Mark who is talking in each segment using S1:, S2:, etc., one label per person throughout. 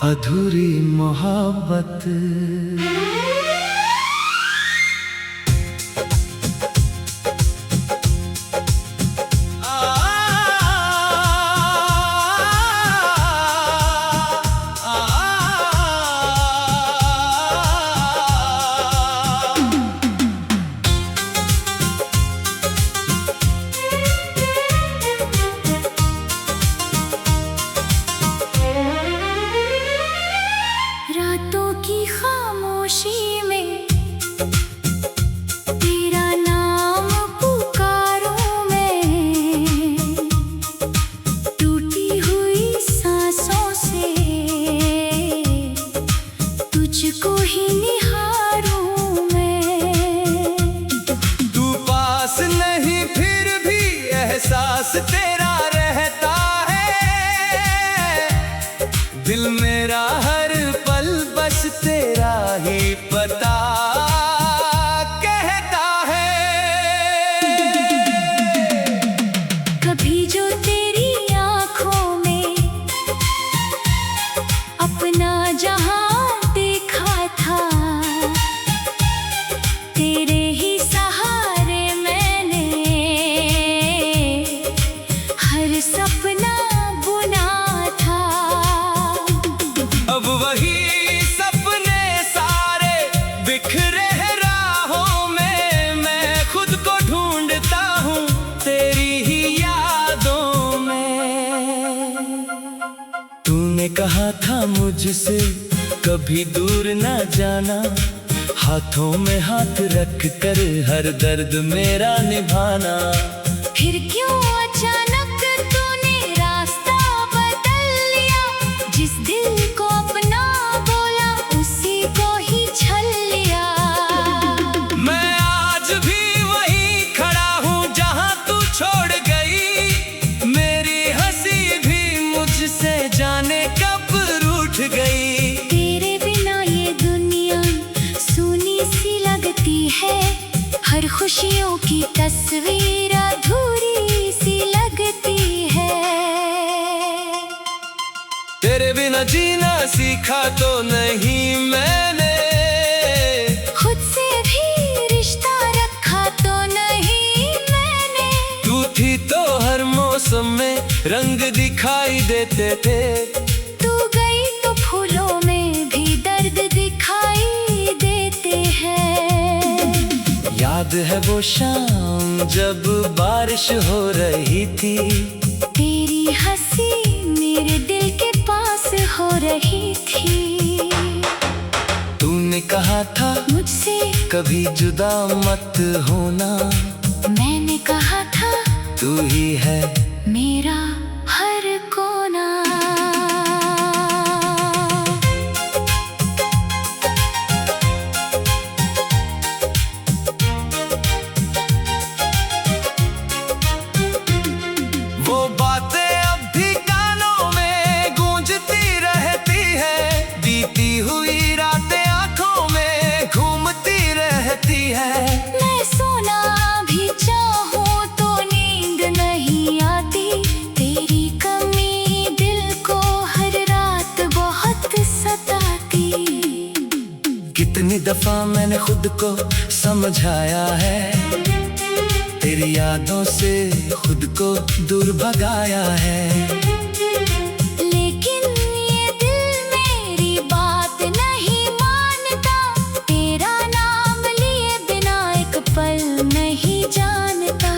S1: अधूरी मोहब्बत।
S2: रातों की खामोशी में तेरा नाम पुकारूं मैं, टूटी हुई सांसों से तुझको ही निहारूं मैं।
S1: तू पास नहीं फिर भी एहसास तेरा रहता है, दिल मेरा हर पल बस तेरा ही पता कहता है।
S2: कभी जो तेरी आँखों में अपना जहां देखा था, तेरे ही सहारे मैंने हर सपना बुना था।
S1: अब वही सपने सारे बिखरे राहों में, मैं खुद को ढूंढता हूँ तेरी ही यादों में। तूने कहा था मुझसे कभी दूर ना जाना, हाथों में हाथ रख कर हर दर्द मेरा निभाना।
S2: फिर क्यों अचानक तूने रास्ता बदल लिया, जिस दिल को अपना बोला उसी को ही छल लिया।
S1: मैं आज भी वहीं खड़ा हूँ जहाँ तू छोड़ गई, मेरी हंसी भी मुझसे जाने कब रूठ गई।
S2: तेरे बिना ये दुनिया सूनी सी लगती है, हर खुशियों की तस्वीर अधूरी सी लगती है।
S1: तेरे बिना जीना सीखा तो नहीं मैंने,
S2: खुद से भी रिश्ता रखा तो नहीं मैंने।
S1: तू थी तो हर मौसम में रंग दिखाई देते थे,
S2: तू गई तो फूलों में भी दर्द दिखाई देते हैं।
S1: याद है वो शाम जब बारिश हो रही थी,
S2: तेरी हंसी मेरे दिल के पास हो रही थी।
S1: तूने कहा था
S2: मुझसे
S1: कभी जुदा मत होना,
S2: मैंने कहा था
S1: तू ही है
S2: मेरा हर कोना।
S1: वो बातें अब भी कानों में गूंजती रहती है, बीती हुई रातें आंखों में घूमती रहती है।
S2: मैं सोना भी चाहूं तो नींद नहीं आती, तेरी कमी दिल को हर रात बहुत सताती।
S1: कितनी दफा मैंने खुद को समझाया है, तेरी यादों से खुद को दूर भगाया है।
S2: लेकिन ये दिल मेरी बात नहीं मानता, तेरा नाम लिए बिना एक पल नहीं जानता।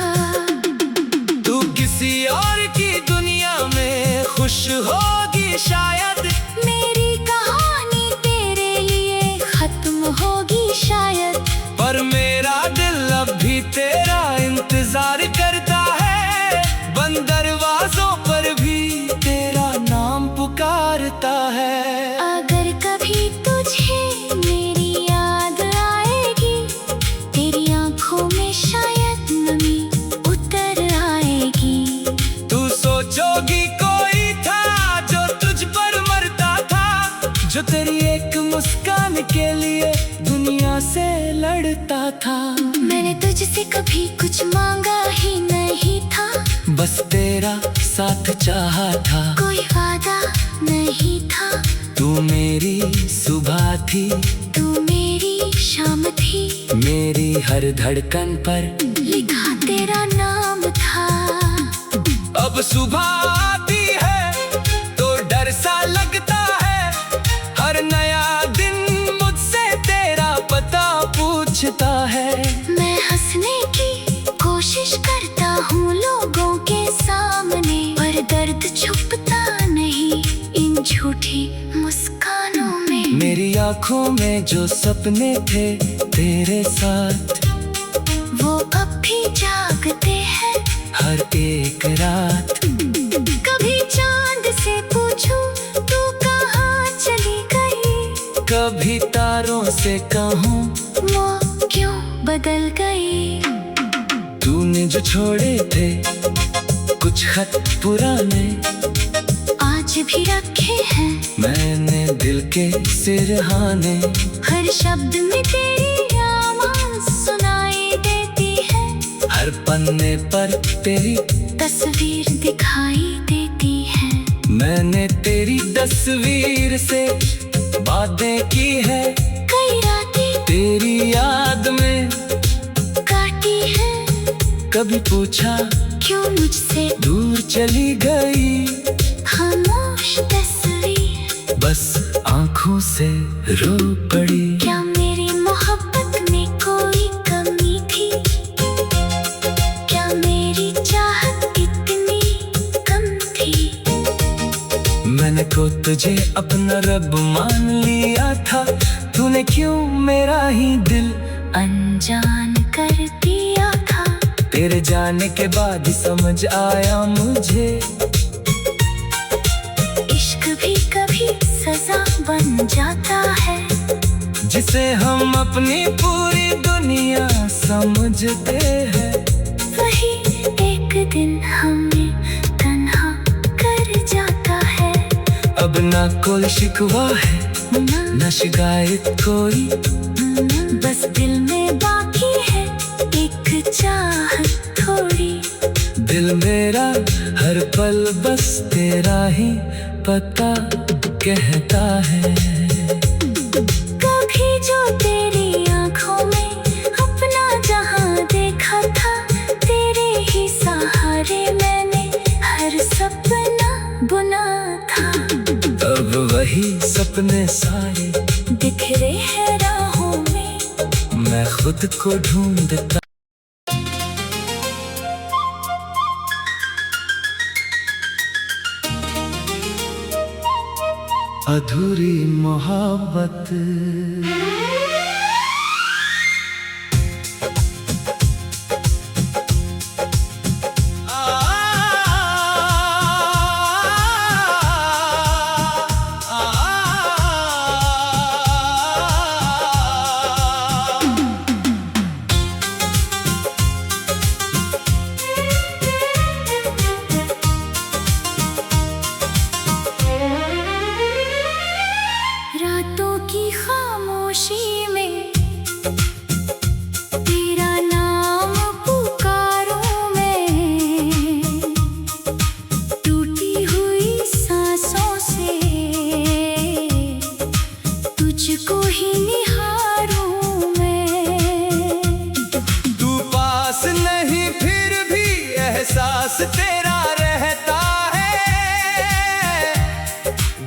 S1: तू किसी और की दुनिया में खुश होगी शायद,
S2: मेरी कहानी तेरे लिए खत्म होगी शायद,
S1: पर मेरा दिल अब भी तेरा इंतजार करता है। बंद दरवाजों पर भी तेरा नाम पुकारता है।
S2: अगर कभी तुझे मेरी याद आएगी, तेरी आंखों में शायद नमी उतर आएगी।
S1: तू सोचोगी कोई था जो तुझ पर मरता था, जो तेरी एक मुस्कान के लिए दुनिया से लड़ता था।
S2: मैंने तुझसे कभी कुछ मांगा ही नहीं था,
S1: बस तेरा साथ चाहा था।
S2: कोई वादा नहीं था,
S1: तू तू मेरी सुबह थी,
S2: तू मेरी शाम थी,
S1: मेरी हर धड़कन पर
S2: लिखा तेरा नाम था।
S1: अब सुबह आती है तो डर सा लगता है, हर नया दिन मुझसे तेरा पता पूछता है।
S2: मैं हंसने की कोशिश करता हूँ लोगों के सामने, पर दर्द छुपता नहीं इन झूठी मुस्कानों में।
S1: मेरी आंखों में जो सपने थे तेरे साथ,
S2: वो अब भी जागते हैं
S1: हर एक रात।
S2: कभी चांद से पूछूं तू कहाँ चली गई,
S1: कभी तारों से कहूँ
S2: वो क्यों बदल गई।
S1: तूने जो छोड़े थे कुछ खत पुराने,
S2: आज भी रखे हैं
S1: मैंने दिल के सिरहाने।
S2: हर शब्द में तेरी आवाज़ सुनाई देती है,
S1: हर पन्ने पर तेरी
S2: तस्वीर दिखाई देती है।
S1: मैंने तेरी तस्वीर से बातें की है,
S2: कई रातें
S1: तेरी याद में
S2: काटी है,
S1: कभी पूछा
S2: क्यों मुझसे
S1: दूर चली गई।
S2: खामोश तस्वीर
S1: बस आंखों से रो पड़ी।
S2: क्या मेरी मोहब्बत में कोई कमी थी, क्या मेरी चाहत इतनी कम थी।
S1: मैंने को तुझे अपना रब मान लिया था, तूने क्यों मेरा ही दिल
S2: अनजान कर दिया था।
S1: तेरे जाने के बाद ही समझ आया मुझे,
S2: इश्क भी कभी सजा बन जाता है,
S1: जिसे हम अपनी पूरी दुनिया समझते हैं।
S2: वही एक दिन हमें तन्हा कर जाता है।
S1: अब ना कोई शिकवा है न शिकायत कोई,
S2: बस दिल में बाकी है एक चाहत थोड़ी।
S1: दिल मेरा हर पल बस तेरा ही पता कहता है।
S2: कभी जो तेरी आंखों में अपना जहां देखा था, तेरे ही सहारे मैंने हर सपना बुना था।
S1: अब वही सपने सारे
S2: बिखरे हैं राहों में,
S1: मैं खुद को ढूंढता। अधूरी मोहब्बत
S2: रातों की खामोशी में तेरा नाम पुकारूं मैं, टूटी हुई सांसों से तुझको ही निहारूं मैं।
S1: तू पास नहीं फिर भी एहसास तेरा रहता है,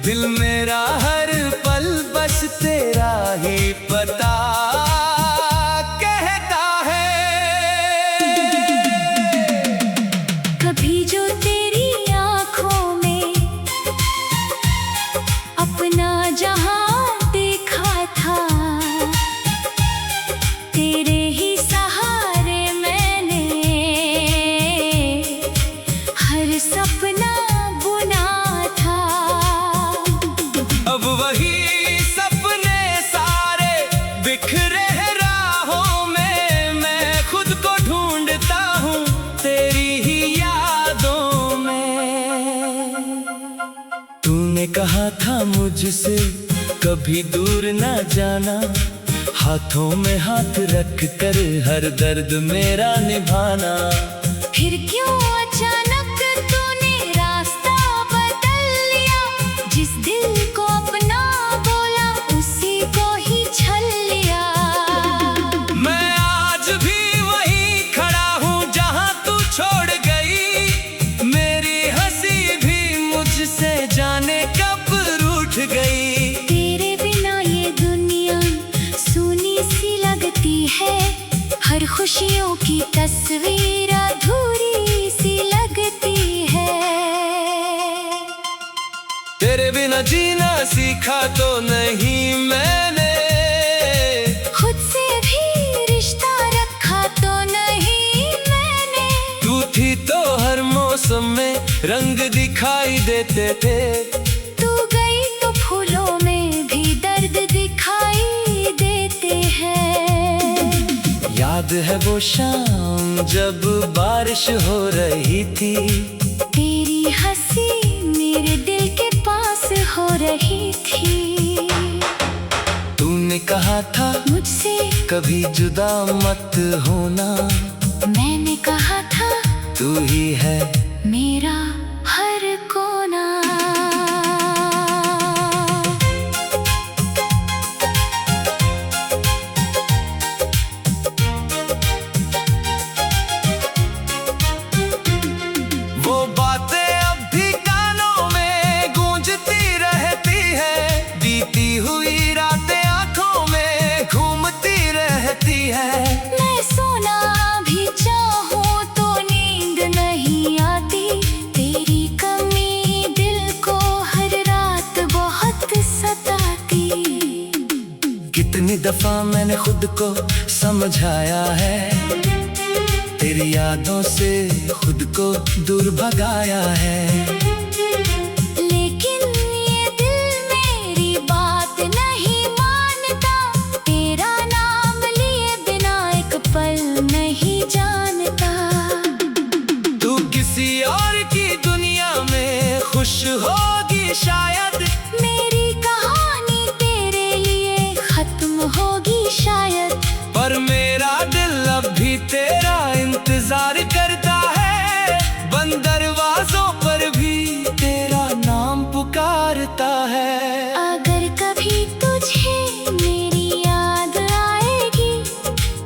S1: दिल मेरा हर पल बस तेरा ही पता कहता है।
S2: कभी जो तेरी आंखों में अपना जहां देखा था, तेरे ही सहारे मैंने हर सपना बुना था।
S1: अब वही सपने सारे बिखरे हैं राहों में, मैं खुद को ढूंढता हूँ तेरी ही यादों में। तूने कहा था मुझसे कभी दूर ना जाना, हाथों में हाथ रख कर हर दर्द मेरा निभाना।
S2: फिर क्यों अचानक तूने रास्ता बदल लिया, जिस दिल को अपना खुशियों की तस्वीर अधूरी सी लगती है।
S1: तेरे बिना जीना सीखा तो नहीं मैंने,
S2: खुद से भी रिश्ता रखा तो नहीं मैंने।
S1: तू थी तो हर मौसम में रंग दिखाई देते थे।
S2: तू गई तो फूलों में भी दर्द दिखाई देते हैं।
S1: याद है वो शाम जब बारिश हो रही थी,
S2: तेरी हंसी मेरे दिल के पास हो रही थी।
S1: तूने कहा था
S2: मुझसे
S1: कभी जुदा मत होना,
S2: मैंने कहा था
S1: तू ही है
S2: मेरा हर कोना।
S1: वो बातें अब भी कानों में गूंजती रहती है, बीती हुई रातें आंखों में घूमती रहती है।
S2: मैं सोना भी चाहूं तो नींद नहीं आती, तेरी कमी दिल को हर रात बहुत सताती।
S1: कितनी दफा मैंने खुद को समझाया है, तेरी यादों से खुद को दूर भगाया है।
S2: लेकिन ये दिल मेरी बात नहीं मानता, तेरा नाम लिए बिना एक पल नहीं जानता।
S1: तू किसी और की दुनिया में खुश होगी शायद,
S2: मेरी कहानी तेरे लिए खत्म होगी शायद।
S1: पर मेरा दिल अब भी तेरा इंतजार करता है, बंद दरवाजों पर भी तेरा नाम पुकारता है।
S2: अगर कभी तुझे मेरी याद आएगी,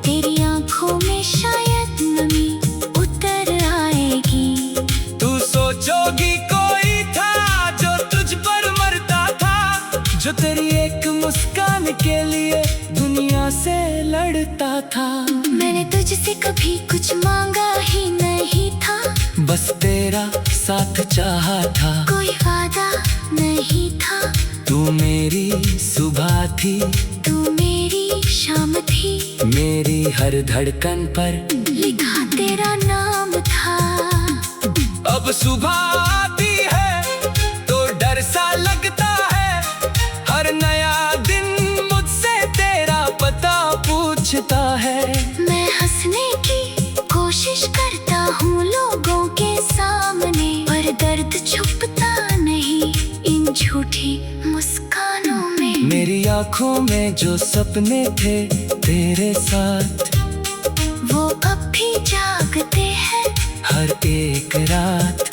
S2: तेरी आंखों में शायद नमी उतर आएगी।
S1: तू सोचोगी कोई था जो तुझ पर मरता था, जो तेरी एक मुस्कान के लिए दुनिया से लड़ता था।
S2: मैंने तुझसे कभी कुछ मांगा ही नहीं था,
S1: बस तेरा साथ चाहा था।
S2: कोई वादा नहीं था,
S1: तू मेरी सुबह थी,
S2: तू मेरी शाम थी।
S1: मेरी हर धड़कन पर
S2: लिखा तेरा नाम था।
S1: अब सुबह आती है तो डर सा लगता है, हर नया दिन मुझसे तेरा पता पूछता है।
S2: मैं हंसने की कोशिश करता हूँ लोगों के सामने, पर दर्द छुपता नहीं इन झूठी मुस्कानों में।
S1: मेरी आंखों में जो सपने थे तेरे साथ,
S2: वो अब भी जागते हैं
S1: हर एक रात।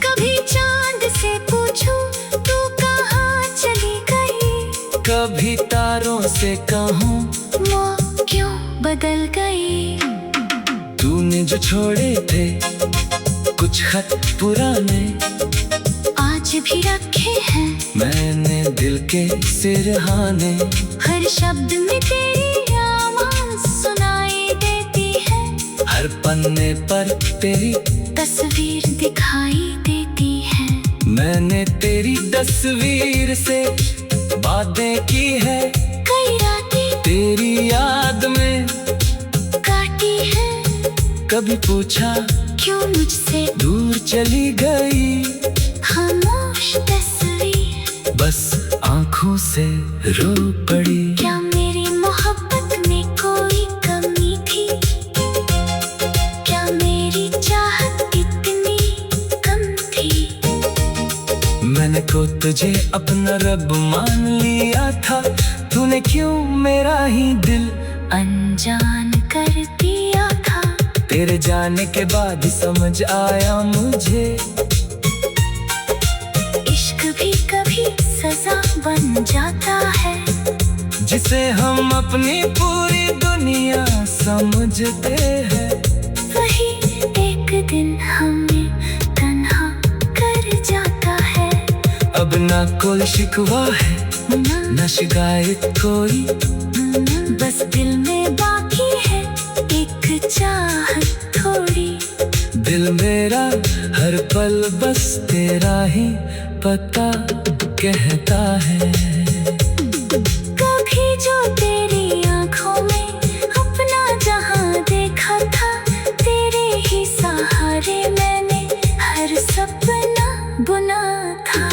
S2: कभी चांद से पूछूं तू कहाँ चली गई,
S1: कभी तारों से कहूँ
S2: वो क्यों बदल गई।
S1: तूने जो छोड़े थे कुछ खत पुराने,
S2: आज भी रखे हैं
S1: मैंने दिल के सिरहाने।
S2: हर शब्द में तेरी आवाज़ सुनाई देती है,
S1: हर पन्ने पर तेरी
S2: तस्वीर दिखाई देती है।
S1: मैंने तेरी तस्वीर से बातें की है,
S2: कई रातें
S1: तेरी याद में
S2: काटी है।
S1: कभी पूछा
S2: क्यों मुझसे
S1: दूर चली गई,
S2: खामोश तस्वीर
S1: बस आंखों से रो पड़ी।
S2: क्या मेरी मोहब्बत में कोई कमी थी, क्या मेरी चाहत इतनी कम थी।
S1: मैंने को तुझे अपना रब मान लिया था, तूने क्यों मेरा ही दिल
S2: अनजान कर दिया था।
S1: तेरे जाने के बाद समझ आया मुझे,
S2: इश्क भी कभी सजा बन जाता है,
S1: जिसे हम अपनी पूरी दुनिया समझते हैं।
S2: वही एक दिन हमें तन्हा कर जाता है।
S1: अब ना कोई शिकवा है न शिकायत कोई,
S2: बस दिल में बाकी है एक एक चाहत थोड़ी।
S1: दिल मेरा हर पल बस तेरा ही पता कहता है।
S2: कभी जो तेरी आंखों में अपना जहां देखा था, तेरे ही सहारे मैंने हर सपना बुना था।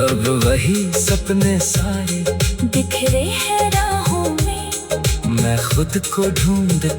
S1: अब वही सपने सारे
S2: बिखरे हैं राहों में,
S1: मैं खुद को ढूंढता